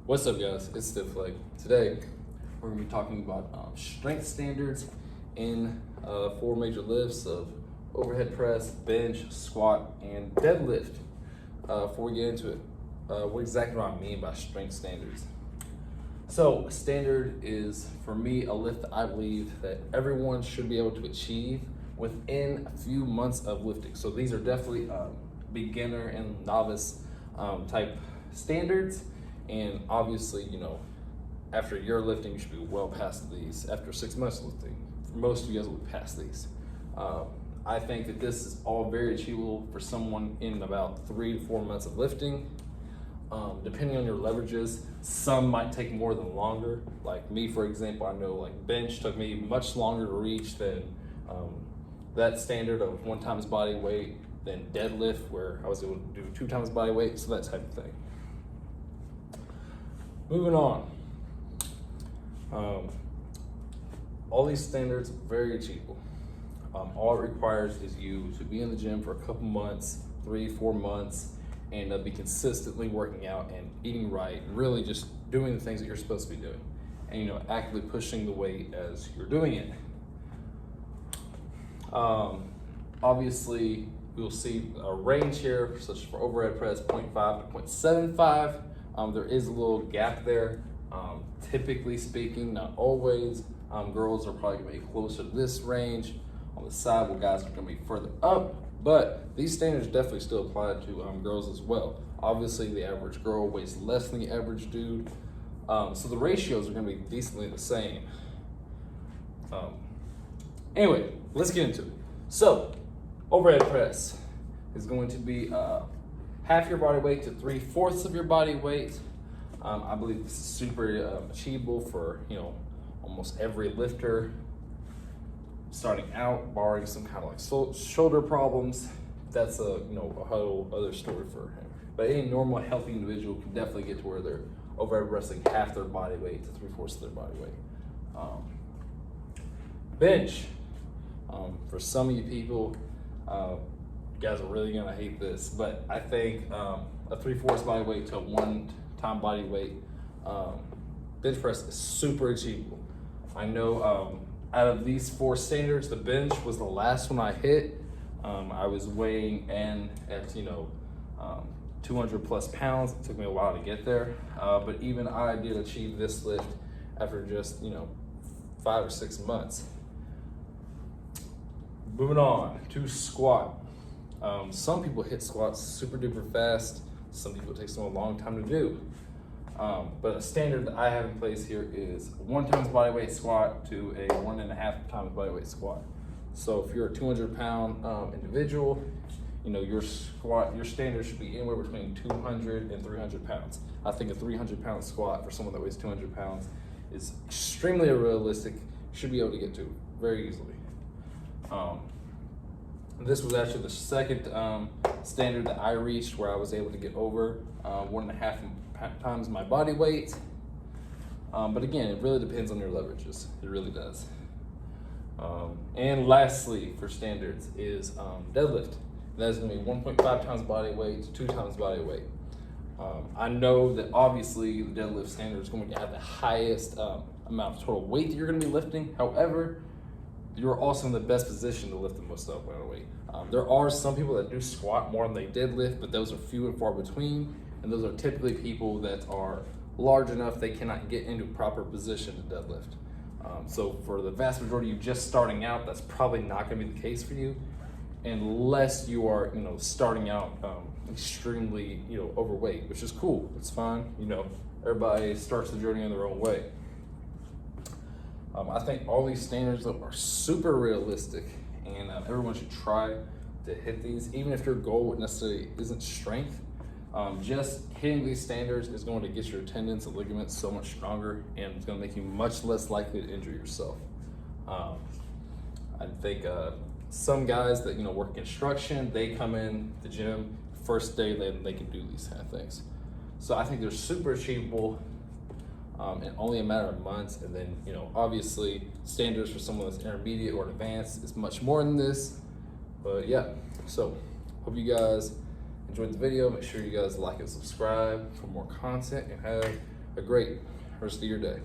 What's up, guys? It's Deadlift. Today, we're going to be talking about strength standards in four major lifts of overhead press, bench, squat, and deadlift. Before we get into it, what exactly do I mean by strength standards? So, a standard is, for me, a lift that I believe that everyone should be able to achieve within a few months of lifting. So these are definitely beginner and novice type standards. And obviously, after a year lifting, you should be well past these. After 6 months of lifting, for most of you guys will be past these. I think that this is all very achievable for someone in about 3 to 4 months of lifting. Depending on your leverages, some might take more than longer. Like me, for example, I know like bench took me much longer to reach than that standard of 1 times body weight, than deadlift, where I was able to do 2 times body weight, so that type of thing. Moving on. All these standards are very achievable. All it requires is you to be in the gym for a couple months, 3-4 months, and be consistently working out and eating right, and really just doing the things that you're supposed to be doing, and actively pushing the weight as you're doing it. Obviously, you'll see a range here, such as for overhead press, 0.5 to 0.75. There is a little gap there. Typically speaking, not always. Girls are probably gonna be closer to this range. On the side, well, guys are gonna be further up, but these standards definitely still apply to girls as well. Obviously, the average girl weighs less than the average dude, so the ratios are gonna be decently the same. Anyway, let's get into it. So, overhead press is going to be half your body weight to 3/4 of your body weight. I believe this is super achievable for almost every lifter starting out, barring some kind of like shoulder problems. That's a whole other story for him. But any normal healthy individual can definitely get to where they're overhead pressing half their body weight to 3/4 of their body weight. Bench. For some of you people, you guys are really gonna hate this, but I think a 3/4 body weight to a 1 time body weight bench press is super achievable. I know out of these 4 standards, the bench was the last one I hit. I was weighing in at 200 plus pounds. It took me a while to get there, but even I did achieve this lift after just 5 or 6 months. Moving on to squat. Some people hit squats super duper fast. Some people it takes them a long time to do. But a standard that I have in place here is 1 times body weight squat to a 1.5 times body weight squat. So if you're a 200-pound individual, your standard should be anywhere between 200 and 300 pounds. I think a 300-pound squat for someone that weighs 200 pounds is extremely unrealistic. Should be able to get to very easily. This was actually the second standard that I reached where I was able to get over 1.5 times my body weight. But again, it really depends on your leverages. It really does. And lastly, for standards is deadlift. That is gonna be 1.5 times body weight to 2 times body weight. I know that obviously the deadlift standard is going to have the highest amount of total weight that you're gonna be lifting. However, you're also in the best position to lift the most amount of weight. There are some people that do squat more than they deadlift, but those are few and far between. And those are typically people that are large enough they cannot get into proper position to deadlift. So for the vast majority of you just starting out, that's probably not gonna be the case for you, unless you are starting out extremely overweight, which is cool. It's fine. Everybody starts the journey in their own way. I think all these standards are super realistic, and everyone should try to hit these, even if your goal necessarily isn't strength. Just hitting these standards is going to get your tendons and ligaments so much stronger, and it's going to make you much less likely to injure yourself. I think some guys that work construction, they come in the gym first day, they can do these kind of things. So I think they're super achievable. In only a matter of months. And then, obviously standards for someone that's intermediate or advanced is much more than this. But yeah, so hope you guys enjoyed the video. Make sure you guys like and subscribe for more content, and have a great rest of your day.